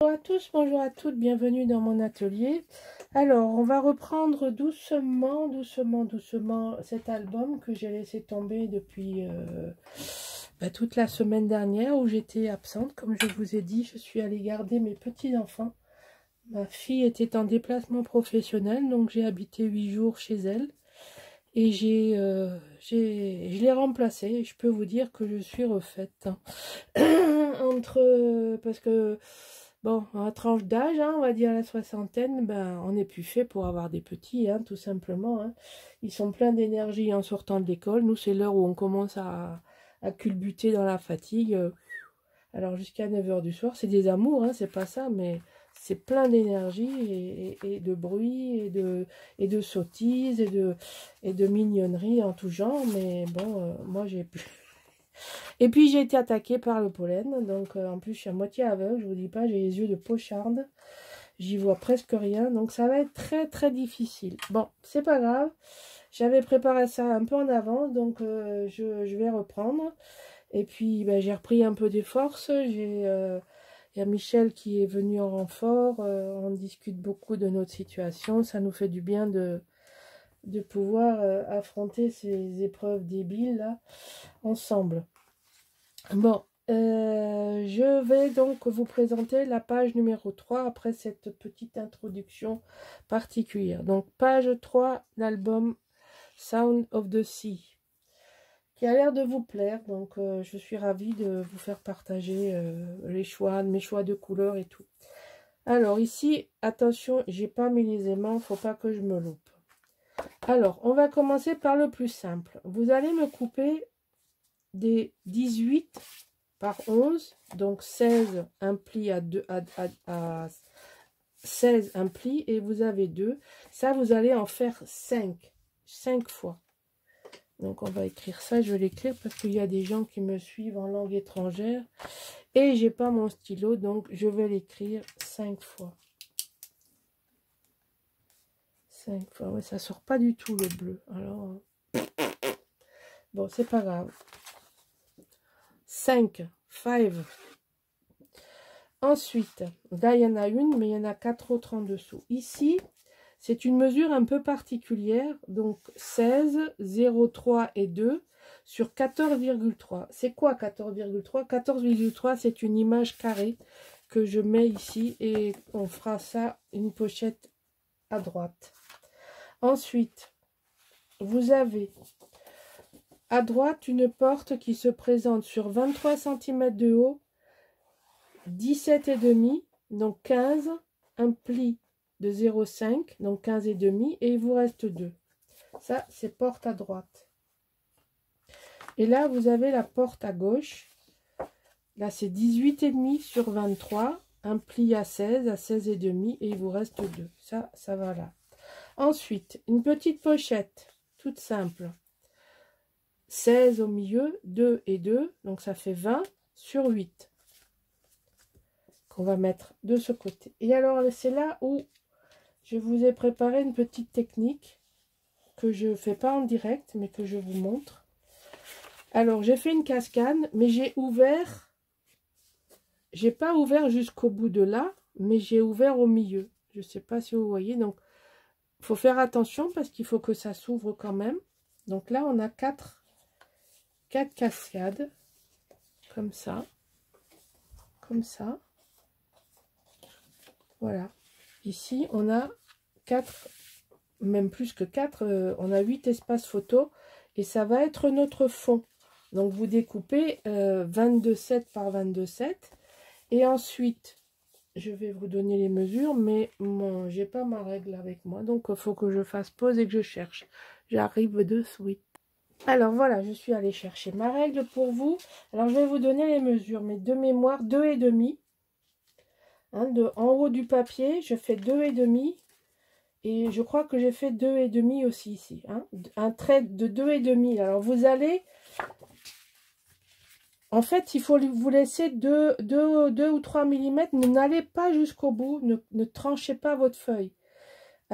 Bonjour à tous, bonjour à toutes, bienvenue dans mon atelier. Alors, on va reprendre doucement cet album que j'ai laissé tomber depuis toute la semaine dernière où j'étais absente. Comme je vous ai dit, je suis allée garder mes petits-enfants. Ma fille était en déplacement professionnel, donc j'ai habité 8 jours chez elle. Et je l'ai remplacée. Je peux vous dire que je suis refaite. Parce que... Bon, à tranche d'âge, on va dire la soixantaine, on n'est plus fait pour avoir des petits, tout simplement. Ils sont pleins d'énergie en sortant de l'école. Nous, c'est l'heure où on commence à culbuter dans la fatigue. Alors, jusqu'à 9 h du soir, c'est des amours, c'est pas ça, mais c'est plein d'énergie et de bruit et de sottises et de mignonneries en tout genre. Mais bon, moi, j'ai pu... Et puis j'ai été attaquée par le pollen, donc en plus je suis à moitié aveugle, je vous dis pas, j'ai les yeux de pocharde, j'y vois presque rien, donc ça va être très difficile. Bon, c'est pas grave, j'avais préparé ça un peu en avance, donc je vais reprendre. Et puis j'ai repris un peu des forces, il y a Michel qui est venu en renfort, on discute beaucoup de notre situation, ça nous fait du bien de pouvoir affronter ces épreuves débiles là, ensemble. Bon, je vais donc vous présenter la page numéro 3 après cette petite introduction particulière. Donc, page 3, l'album Sound of the Sea, qui a l'air de vous plaire. Donc, je suis ravie de vous faire partager mes choix de couleurs et tout. Alors, ici, attention, j'ai pas mis les aimants, faut pas que je me loupe. Alors, on va commencer par le plus simple. Vous allez me couper des 18 par 11, donc 16 un pli à 16 un pli, et vous avez 2. Ça, vous allez en faire 5 fois. Donc, on va écrire ça. Je vais l'écrire parce qu'il y a des gens qui me suivent en langue étrangère. Et j'ai pas mon stylo, donc je vais l'écrire 5 fois. 5 fois. Ouais, ça sort pas du tout le bleu. Alors, bon, c'est pas grave. 5. Ensuite, là, il y en a une, mais il y en a 4 autres en dessous. Ici, c'est une mesure un peu particulière. Donc, 16, 0,3 et 2 sur 14,3. C'est quoi 14,3? 14,3, c'est une image carrée que je mets ici et on fera ça, une pochette à droite. Ensuite, vous avez à droite une porte qui se présente sur 23 cm de haut, 17,5, donc 15, un pli de 0,5, donc 15,5, et il vous reste 2. Ça, c'est porte à droite. Et là, vous avez la porte à gauche. Là, c'est 18,5 sur 23, un pli à 16,5, et il vous reste 2. Ça va là. Ensuite, une petite pochette, toute simple. 16 au milieu, 2 et 2, donc ça fait 20 sur 8. Qu'on va mettre de ce côté. Et alors, c'est là où je vous ai préparé une petite technique que je ne fais pas en direct, mais que je vous montre. Alors, j'ai fait une cascade, mais j'ai ouvert, j'ai pas ouvert jusqu'au bout de là, mais j'ai ouvert au milieu. Je ne sais pas si vous voyez, donc il faut faire attention parce qu'il faut que ça s'ouvre quand même. Donc là, on a 4 cascades, comme ça, comme ça. Voilà. Ici, on a 4, même plus que 4, on a 8 espaces photos et ça va être notre fond. Donc, vous découpez 22,7 par 22,7 et ensuite, je vais vous donner les mesures, mais j'ai pas ma règle avec moi, donc il faut que je fasse pause et que je cherche. J'arrive de suite. Alors, voilà, je suis allée chercher ma règle pour vous. Alors, je vais vous donner les mesures, mais de mémoire, 2,5. En haut du papier, je fais 2,5 et je crois que j'ai fait 2,5 aussi ici. Un trait de 2,5. Alors vous allez, en fait, il faut vous laisser 2 ou 3 mm. N'allez pas jusqu'au bout, ne tranchez pas votre feuille.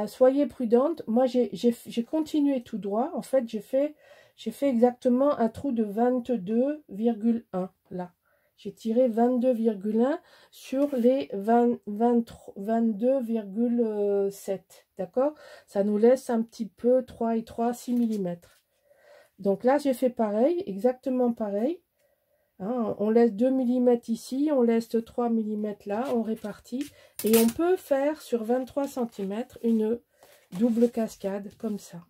Soyez prudente. Moi, j'ai continué tout droit. En fait, j'ai fait exactement un trou de 22,1 là. J'ai tiré 22,1 sur les 22,7. D'accord? Ça nous laisse un petit peu 3 et 3, 6 mm. Donc là, j'ai fait pareil, exactement pareil. Hein, on laisse 2 mm ici, on laisse 3 mm là, on répartit. Et on peut faire sur 23 cm une double cascade comme ça.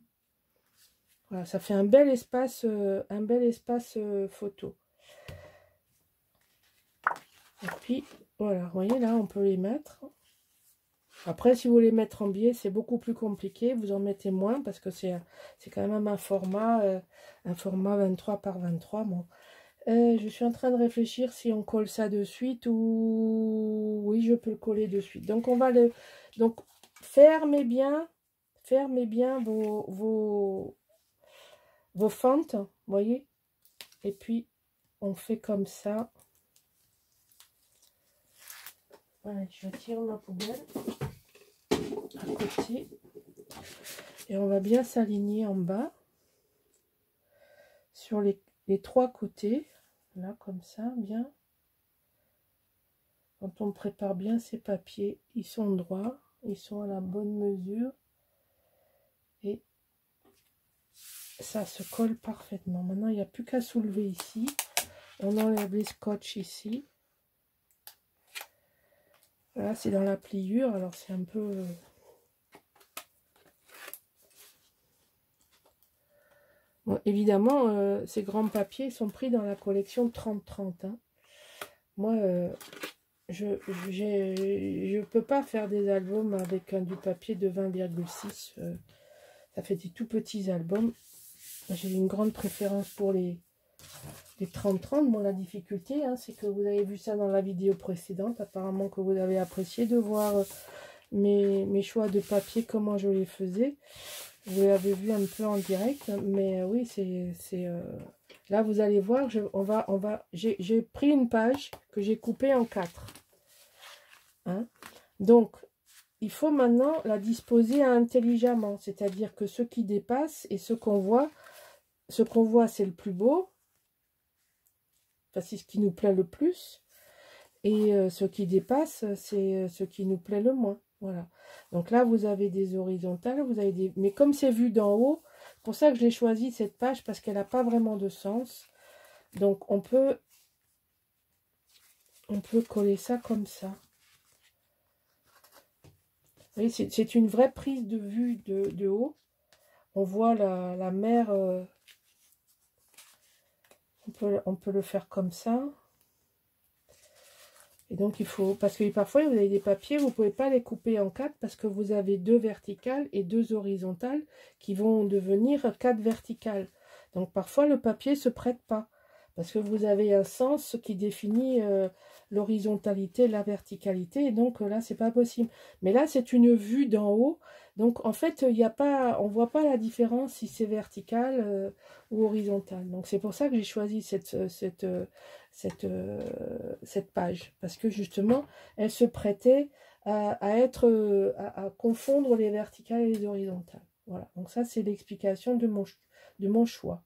Voilà, ça fait un bel espace photo. Et puis, voilà, vous voyez là, on peut les mettre. Après, si vous voulez mettre en biais, c'est beaucoup plus compliqué. Vous en mettez moins parce que c'est quand même un format 23 par 23. Bon. Je suis en train de réfléchir si on colle ça de suite ou... Oui, je peux le coller de suite. Donc, on va le... Donc, fermez bien vos fentes, vous voyez. Et puis, on fait comme ça. Voilà, je tire ma poubelle à côté. Et on va bien s'aligner en bas. Sur les 3 côtés. Là, comme ça, bien. Quand on prépare bien ces papiers, ils sont droits. Ils sont à la bonne mesure. Et ça se colle parfaitement. Maintenant, il n'y a plus qu'à soulever ici. On enlève les scotch ici. Voilà, c'est dans la pliure. Alors, c'est un peu... Bon, évidemment, ces grands papiers sont pris dans la collection 30-30. Hein. Moi, je ne peux pas faire des albums avec du papier de 20,6. Ça fait des tout petits albums. J'ai une grande préférence pour les 30-30. Bon, la difficulté, hein, c'est que vous avez vu ça dans la vidéo précédente. Apparemment que vous avez apprécié de voir mes choix de papier, comment je les faisais. Vous l'avez vu un peu en direct. Mais oui, c'est là, vous allez voir, j'ai pris une page que j'ai coupée en 4. Hein? Donc, il faut maintenant la disposer intelligemment. C'est-à-dire que ce qui dépasse et ce qu'on voit, c'est le plus beau. Enfin, c'est ce qui nous plaît le plus. Et ce qui dépasse, c'est ce qui nous plaît le moins. Voilà. Donc là, vous avez des horizontales, vous avez des... Mais comme c'est vu d'en haut, c'est pour ça que j'ai choisi cette page, parce qu'elle n'a pas vraiment de sens. Donc, on peut coller ça comme ça. Vous voyez, c'est une vraie prise de vue de haut. On voit la mer. On peut le faire comme ça. Et donc, il faut... Parce que parfois, vous avez des papiers, vous ne pouvez pas les couper en 4 parce que vous avez 2 verticales et 2 horizontales qui vont devenir 4 verticales. Donc, parfois, le papier ne se prête pas. Parce que vous avez un sens qui définit l'horizontalité, la verticalité. Et donc, là, c'est pas possible. Mais là, c'est une vue d'en haut. Donc, en fait, on ne voit pas la différence si c'est vertical ou horizontal. Donc, c'est pour ça que j'ai choisi cette page. Parce que, justement, elle se prêtait à confondre les verticales et les horizontales. Voilà. Donc, ça, c'est l'explication de mon choix.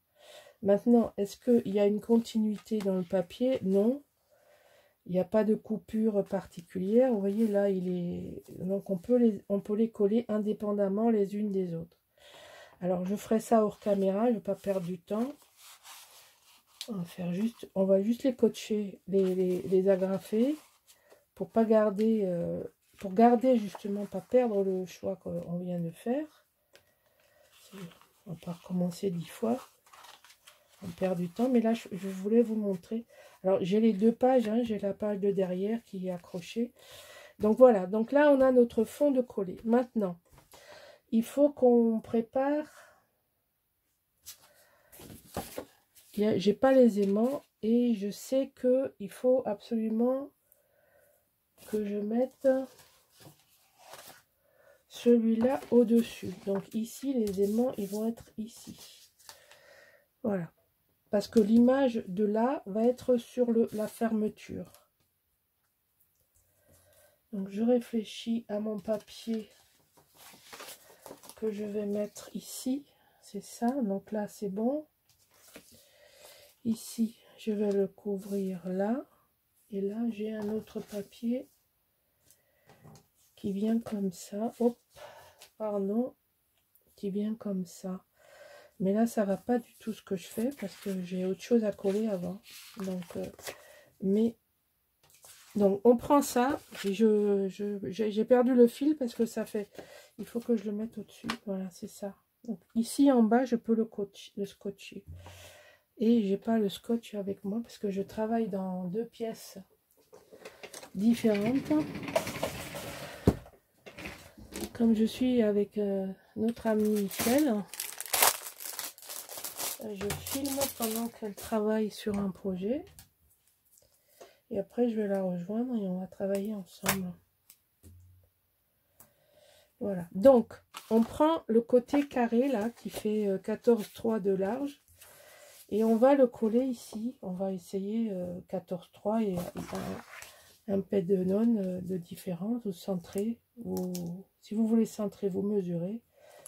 Maintenant, est-ce qu'il y a une continuité dans le papier? Non. Il n'y a pas de coupure particulière. Vous voyez, là, il est... Donc, on peut les coller indépendamment les unes des autres. Alors, je ferai ça hors caméra. Je ne vais pas perdre du temps. On va juste les coacher, les agrafer pour pas garder... pour garder, justement, pas perdre le choix qu'on vient de faire. On va pas recommencer 10 fois. On perd du temps, mais là je voulais vous montrer. Alors j'ai les 2 pages, hein, j'ai la page de derrière qui est accrochée. Donc voilà, donc là on a notre fond de coller. Maintenant, il faut qu'on prépare. J'ai pas les aimants et je sais que il faut absolument que je mette celui-là au-dessus. Donc ici les aimants ils vont être ici. Voilà. Parce que l'image de là va être sur la fermeture. Donc je réfléchis à mon papier que je vais mettre ici. C'est ça. Donc là c'est bon. Ici je vais le couvrir là. Et là, j'ai un autre papier qui vient comme ça. Hop, pardon, qui vient comme ça. Mais là, ça va pas du tout ce que je fais parce que j'ai autre chose à coller avant. Donc, on prend ça. J'ai perdu le fil parce que ça fait... Il faut que je le mette au-dessus. Voilà, c'est ça. Donc, ici, en bas, je peux le scotcher. Et j'ai pas le scotch avec moi parce que je travaille dans 2 pièces différentes. Comme je suis avec notre amie Michel, je filme pendant qu'elle travaille sur un projet. Et après, je vais la rejoindre et on va travailler ensemble. Voilà. Donc, on prend le côté carré là qui fait 14,3 de large. Et on va le coller ici. On va essayer 14,3 et un pet de nonne de différence. Vous centrez. Si vous voulez centrer, vous mesurez.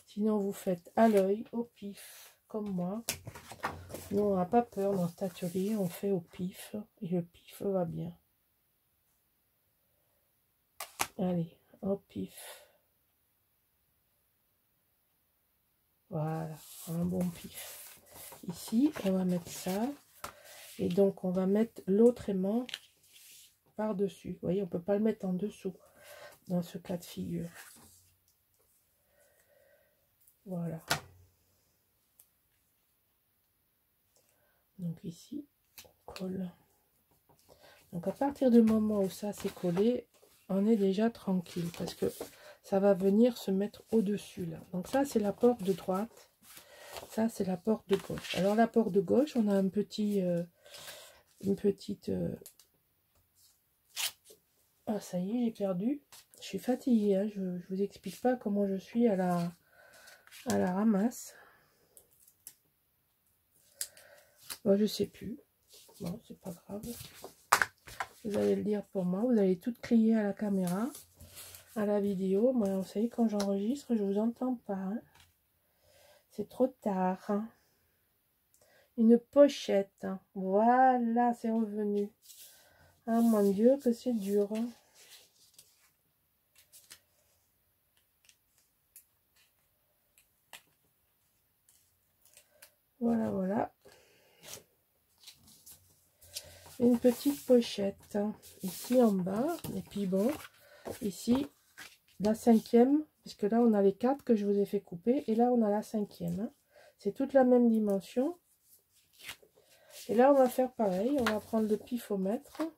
Sinon, vous faites à l'œil, au pif, comme moi. Nous, on n'a pas peur dans cet atelier. On fait au pif. Et le pif va bien. Allez, au pif. Voilà, un bon pif. Ici, on va mettre ça. Et donc, on va mettre l'autre aimant par-dessus. Vous voyez, on ne peut pas le mettre en dessous dans ce cas de figure. Voilà. Donc ici, on colle. Donc à partir du moment où ça s'est collé, on est déjà tranquille parce que ça va venir se mettre au-dessus là. Donc ça, c'est la porte de droite. Ça, c'est la porte de gauche. Alors la porte de gauche, on a un petit... une petite... Ah, ça y est, j'ai perdu. Je suis fatiguée, hein. Je vous explique pas comment je suis à la ramasse. Bon, je sais plus. Bon, c'est pas grave. Vous allez le dire pour moi. Vous allez tout crier à la caméra, à la vidéo. Moi, vous savez, quand j'enregistre, je vous entends pas. Hein. C'est trop tard. Hein. Une pochette. Hein. Voilà, c'est revenu. Ah, mon Dieu, que c'est dur. Hein. Voilà, voilà. Une petite pochette. Hein. Ici en bas. Et puis bon, ici, la 5e. Puisque là, on a les 4 que je vous ai fait couper. Et là, on a la 5e. Hein. C'est toute la même dimension. Et là, on va faire pareil. On va prendre le pifomètre. Et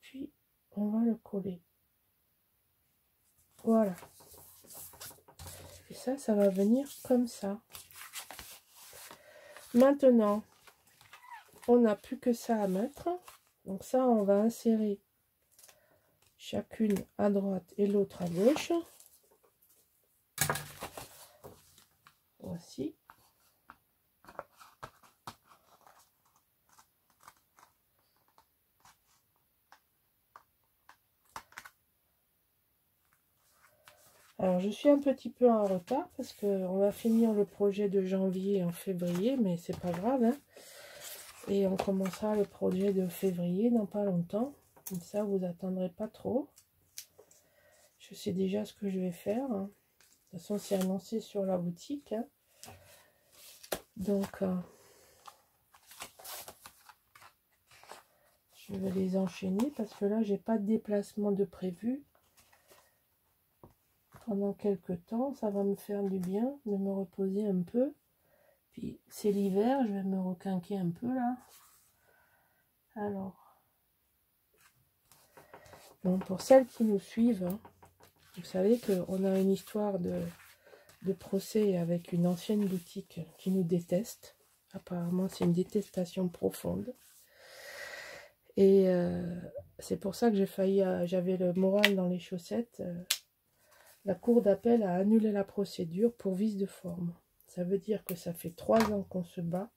puis, on va le coller. Voilà. Et ça va venir comme ça. Maintenant, on n'a plus que ça à mettre. Donc ça, on va insérer chacune à droite et l'autre à gauche. Voici. Alors, je suis un petit peu en retard parce qu'on va finir le projet de janvier en février, mais c'est pas grave. Hein. Et on commencera le projet de février dans pas longtemps. Comme ça, vous attendrez pas trop. Je sais déjà ce que je vais faire. Hein. De toute façon, c'est annoncé sur la boutique. Hein. Donc, je vais les enchaîner parce que là, j'ai pas de déplacement de prévu. Pendant quelques temps, ça va me faire du bien de me reposer un peu. Puis c'est l'hiver, je vais me requinquer un peu là. Alors, bon, pour celles qui nous suivent, hein, vous savez qu'on a une histoire de procès avec une ancienne boutique qui nous déteste. Apparemment, c'est une détestation profonde. Et c'est pour ça que j'ai failli, j'avais le moral dans les chaussettes. La cour d'appel a annulé la procédure pour vice de forme. Ça veut dire que ça fait 3 ans qu'on se bat,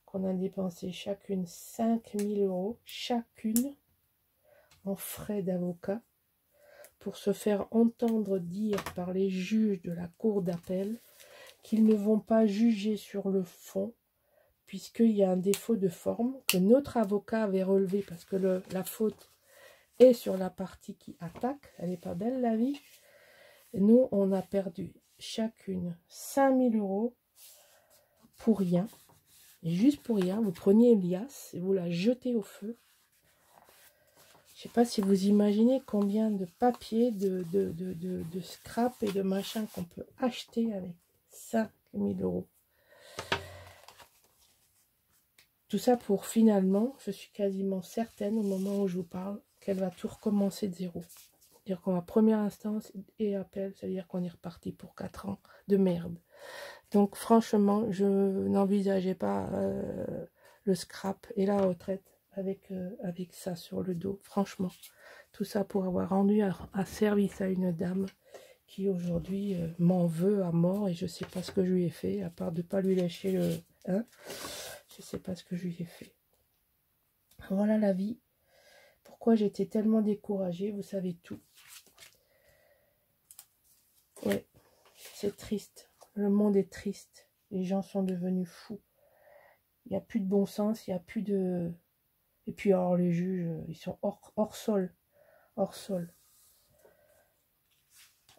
qu'on a dépensé chacune 5 000 €, chacune, en frais d'avocat, pour se faire entendre dire par les juges de la cour d'appel qu'ils ne vont pas juger sur le fond, puisqu'il y a un défaut de forme que notre avocat avait relevé, parce que la faute est sur la partie qui attaque. Elle n'est pas belle, la vie. Et nous, on a perdu chacune 5000 € pour rien. Et juste pour rien, vous preniez une liasse et vous la jetez au feu. Je ne sais pas si vous imaginez combien de papier, de scrap et de machin qu'on peut acheter avec 5000 €. Tout ça pour finalement, je suis quasiment certaine au moment où je vous parle, qu'elle va tout recommencer de zéro. C'est-à-dire qu'on va première instance et appel, c'est-à-dire qu'on est reparti pour 4 ans de merde. Donc franchement, je n'envisageais pas le scrap et la retraite avec ça sur le dos. Franchement, tout ça pour avoir rendu un service à une dame qui aujourd'hui m'en veut à mort et je sais pas ce que je lui ai fait, à part de pas lui lâcher le... Hein, je sais pas ce que je lui ai fait. Voilà la vie. Pourquoi j'étais tellement découragée, vous savez tout. Ouais, c'est triste. Le monde est triste. Les gens sont devenus fous. Il n'y a plus de bon sens, il n'y a plus de... Et puis alors les juges, ils sont hors sol. Hors sol.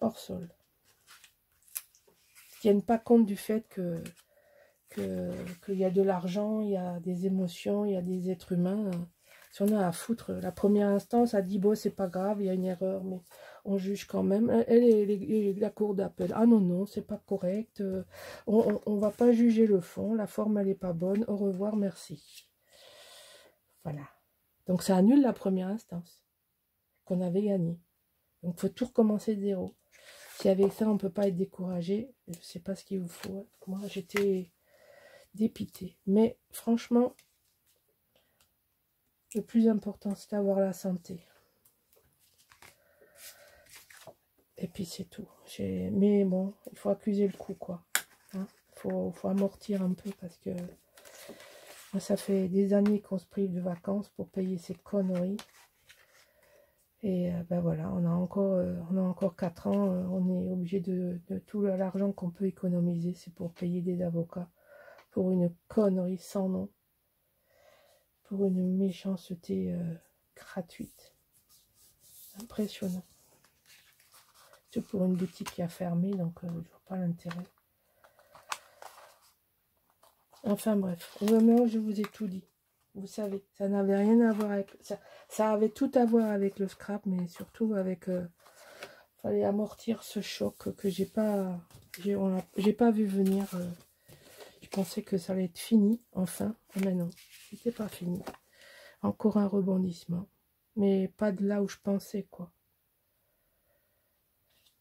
Hors sol. Ils ne tiennent pas compte du fait qu'il y a de l'argent, il y a des émotions, il y a des êtres humains. Si on a à foutre, la première instance a dit, bon, c'est pas grave, il y a une erreur, mais on juge quand même. La cour d'appel, ah non, non, c'est pas correct, on va pas juger le fond, la forme, elle est pas bonne, au revoir, merci. Voilà. Donc ça annule la première instance qu'on avait gagnée. Donc il faut tout recommencer de zéro. Si avec ça, on ne peut pas être découragé, je ne sais pas ce qu'il vous faut. Moi, j'étais dépitée. Mais franchement, le plus important, c'est d'avoir la santé. Et puis, c'est tout. Mais bon, il faut accuser le coup, quoi. Hein, faut amortir un peu parce que moi, ça fait des années qu'on se prive de vacances pour payer ces conneries. Et ben voilà, on a encore 4 ans, on est obligé de tout l'argent qu'on peut économiser, c'est pour payer des avocats, pour une connerie sans nom, pour une méchanceté gratuite. Impressionnant. C'est pour une boutique qui a fermé, donc je vois pas l'intérêt. Enfin bref, au moment où je vous ai tout dit. Vous savez, ça n'avait rien à voir avec... Ça avait tout à voir avec le scrap, mais surtout avec... fallait amortir ce choc que j'ai pas vu venir. Je pensais que ça allait être fini, enfin. Mais non, c'était pas fini. Encore un rebondissement. Mais pas de là où je pensais, quoi.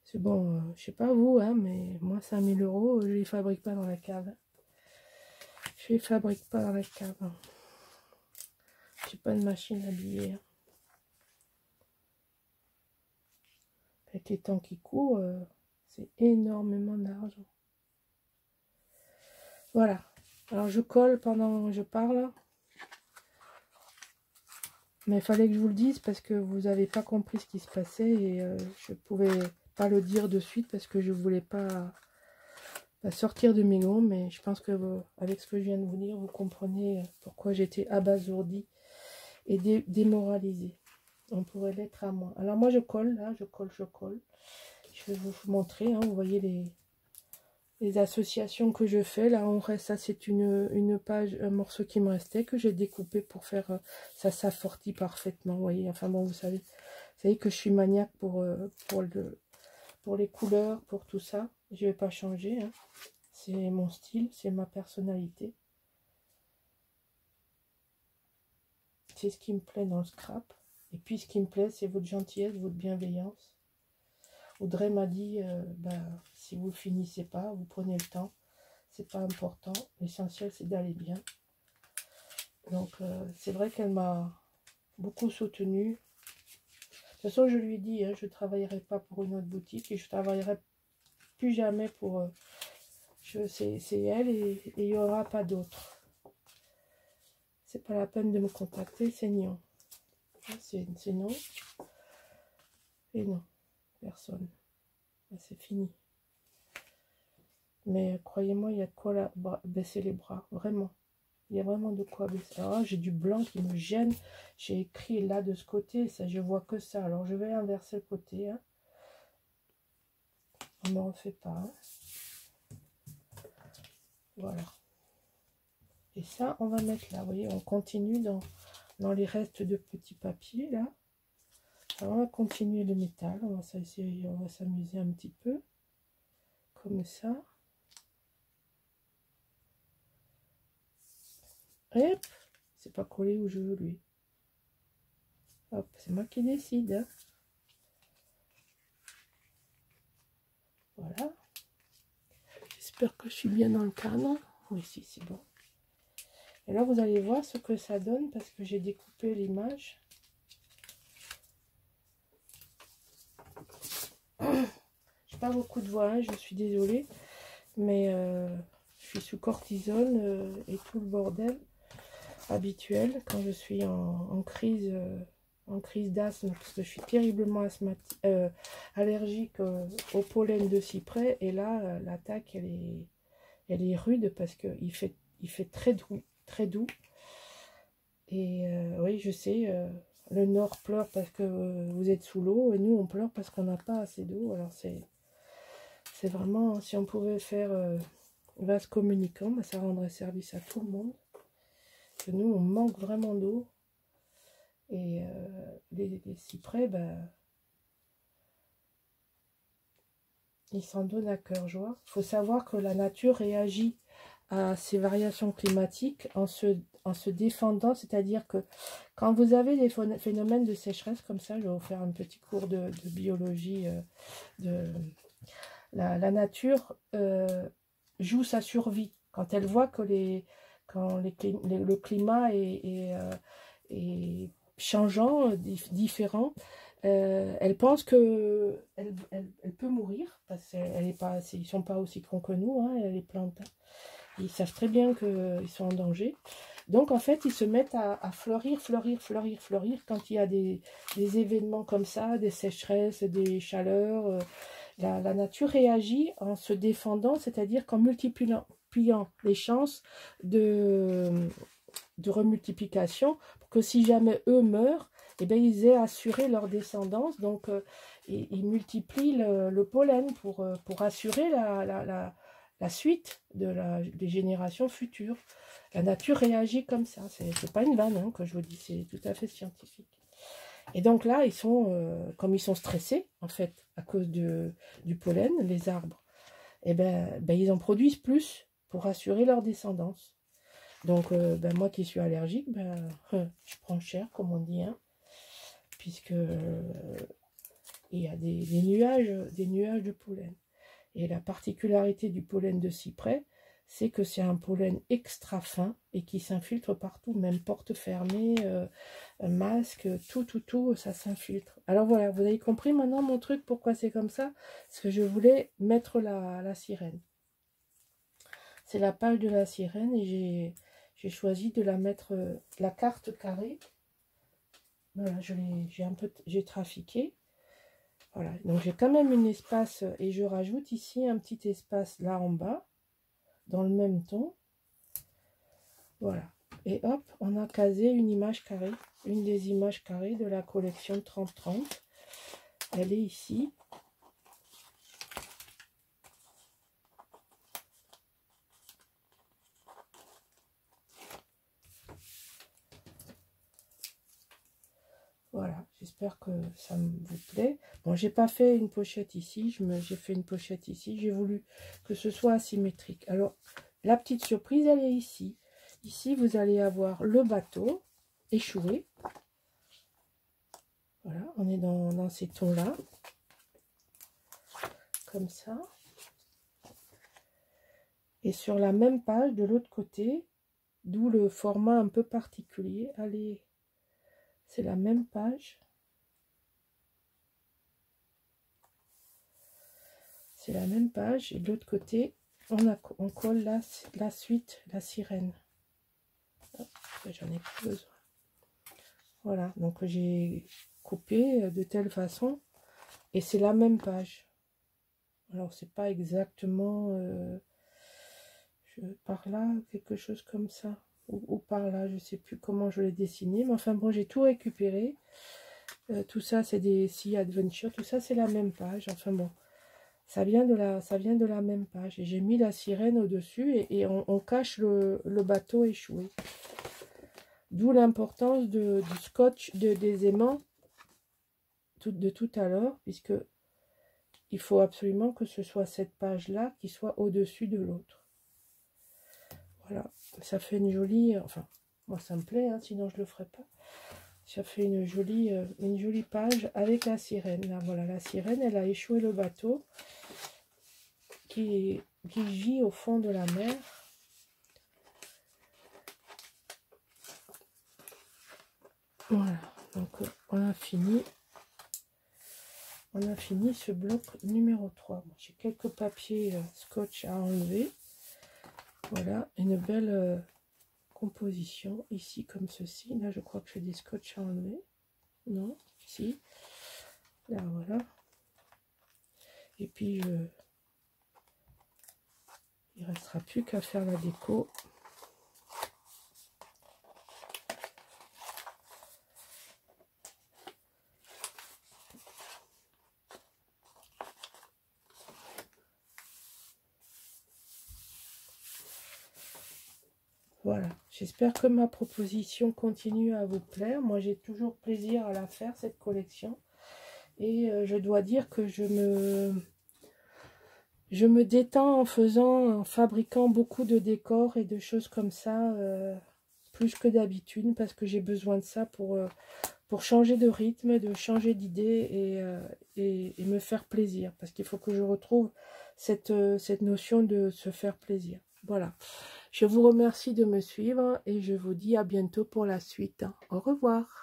C'est bon, je sais pas vous, hein, mais moi, 5000 €, je les fabrique pas dans la cave. Je les fabrique pas dans la cave. J'ai pas de machine à billets. Avec les temps qui courent, c'est énormément d'argent. Voilà. Alors je colle pendant que je parle. Mais il fallait que je vous le dise parce que vous n'avez pas compris ce qui se passait. Et je pouvais pas le dire de suite parce que je voulais pas sortir de mes gonds. Mais je pense que avec ce que je viens de vous dire, vous comprenez pourquoi j'étais abasourdie et démoralisée. On pourrait l'être à moi. Alors moi je colle, là, je colle. Je vais vous montrer, hein, vous voyez les associations que je fais. Là on reste, ça c'est une page, un morceau qui me restait, que j'ai découpé pour faire, ça s'assortit parfaitement, vous voyez. Enfin bon, vous savez que je suis maniaque pour les couleurs, pour tout ça. Je vais pas changer, hein. C'est mon style, c'est ma personnalité. C'est ce qui me plaît dans le scrap. Et puis ce qui me plaît, c'est votre gentillesse, votre bienveillance. Audrey m'a dit, si vous finissez pas, vous prenez le temps. C'est pas important. L'essentiel, c'est d'aller bien. Donc, c'est vrai qu'elle m'a beaucoup soutenue. De toute façon, je lui ai dit, hein, je ne travaillerai pas pour une autre boutique et je ne travaillerai plus jamais pour... c'est elle et il n'y aura pas d'autre. C'est pas la peine de me contacter, c'est non. C'est non. Et non, personne. C'est fini. Mais croyez-moi, il y a de quoi baisser les bras, vraiment. Il y a vraiment de quoi baisser. Alors j'ai du blanc qui me gêne. J'ai écrit là de ce côté, ça je vois que ça. Alors je vais inverser le côté. Hein. On ne me refait pas. Hein. Voilà. Et ça, on va mettre là. Vous voyez, on continue dans les restes de petits papiers là. Alors, on va continuer le métal. On va s'essayer, on va s'amuser un petit peu. Comme ça. Hop, c'est pas collé où je veux lui. Hop, c'est moi qui décide. Hein. Voilà. J'espère que je suis bien dans le cadre. Oui, si, c'est bon. Et là, vous allez voir ce que ça donne parce que j'ai découpé l'image. J'ai pas beaucoup de voix, hein, je suis désolée. Mais je suis sous cortisone et tout le bordel habituel quand je suis en crise d'asthme parce que je suis terriblement allergique au pollen de cyprès et là l'attaque elle est rude parce que il fait très doux et oui je sais le nord pleure parce que vous êtes sous l'eau et nous on pleure parce qu'on n'a pas assez d'eau. Alors c'est vraiment, si on pouvait faire vase communicant, bah, ça rendrait service à tout le monde. Que nous, on manque vraiment d'eau. Et les cyprès, bah, ils s'en donnent à cœur joie. Il faut savoir que la nature réagit à ces variations climatiques en se défendant. C'est-à-dire que quand vous avez des phénomènes de sécheresse comme ça, je vais vous faire un petit cours de biologie. La nature joue sa survie. Quand elle voit que le climat est changeant, différent, elle pense que elle peut mourir parce qu'ils ne sont pas aussi cons que nous, hein, les plantes. Hein. Ils savent très bien qu'ils sont en danger. Donc en fait, ils se mettent à fleurir quand il y a des événements comme ça, des sécheresses, des chaleurs. La nature réagit en se défendant, c'est-à-dire qu'en multipliant les chances de remultiplication, pour que si jamais eux meurent, eh bien, ils aient assuré leur descendance. Donc, ils multiplient le pollen pour assurer la suite des générations futures. La nature réagit comme ça. C'est pas une vanne hein, que je vous dis, c'est tout à fait scientifique. Et donc là, ils sont, comme ils sont stressés, en fait, à cause du pollen, les arbres, et ben, ils en produisent plus pour assurer leur descendance. Donc, moi qui suis allergique, je prends cher, comme on dit, hein, puisque il y a des nuages de pollen. Et la particularité du pollen de cyprès, c'est que c'est un pollen extra fin et qui s'infiltre partout, même porte fermée, masque, tout, ça s'infiltre. Alors voilà, vous avez compris maintenant mon truc, pourquoi c'est comme ça? Parce que je voulais mettre la sirène. C'est la page de la sirène et j'ai choisi de la mettre, la carte carrée. Voilà, j'ai trafiqué. Voilà, donc j'ai quand même un espace et je rajoute ici un petit espace là en bas, dans le même ton. Voilà. Et hop, on a casé une image carrée, une des images carrées de la collection 30-30. Elle est ici. Voilà, j'espère que ça vous plaît. Bon, j'ai pas fait une pochette ici, j'ai fait une pochette ici. J'ai voulu que ce soit asymétrique. Alors, la petite surprise, elle est ici. Ici, vous allez avoir le bateau échoué. Voilà, on est dans ces tons-là. Comme ça. Et sur la même page, de l'autre côté, d'où le format un peu particulier. Allez, c'est la même page. C'est la même page. Et de l'autre côté, on colle la suite, la sirène. J'en ai plus besoin. Voilà, donc j'ai coupé de telle façon. Et c'est la même page. Alors, c'est pas exactement par là, quelque chose comme ça. ou par là, je sais plus comment je l'ai dessiné, mais enfin bon, j'ai tout récupéré. Tout ça, c'est des Sea Adventure, tout ça, c'est la même page. Enfin bon, ça vient de la même page. Et j'ai mis la sirène au-dessus et on cache le bateau échoué. D'où l'importance du scotch, des aimants de tout à l'heure, puisque il faut absolument que ce soit cette page-là qui soit au-dessus de l'autre. Voilà, ça fait une jolie... Enfin, moi ça me plaît, hein, sinon je ne le ferai pas. Ça fait une jolie page avec la sirène. Là, voilà, la sirène, elle a échoué le bateau qui gît au fond de la mer. Voilà, donc on a fini. On a fini ce bloc numéro 3. Bon, j'ai quelques papiers scotch à enlever. Voilà, une belle composition ici comme ceci. Là, je crois que j'ai des scotch à enlever. Non, ici. Là, voilà. Et puis, il ne restera plus qu'à faire la déco. Voilà, j'espère que ma proposition continue à vous plaire. Moi, j'ai toujours plaisir à la faire, cette collection. Et je dois dire que je me détends en fabriquant beaucoup de décors et de choses comme ça, plus que d'habitude, parce que j'ai besoin de ça pour changer de rythme, de changer d'idée et me faire plaisir. Parce qu'il faut que je retrouve cette notion de se faire plaisir. Voilà. Je vous remercie de me suivre et je vous dis à bientôt pour la suite. Au revoir.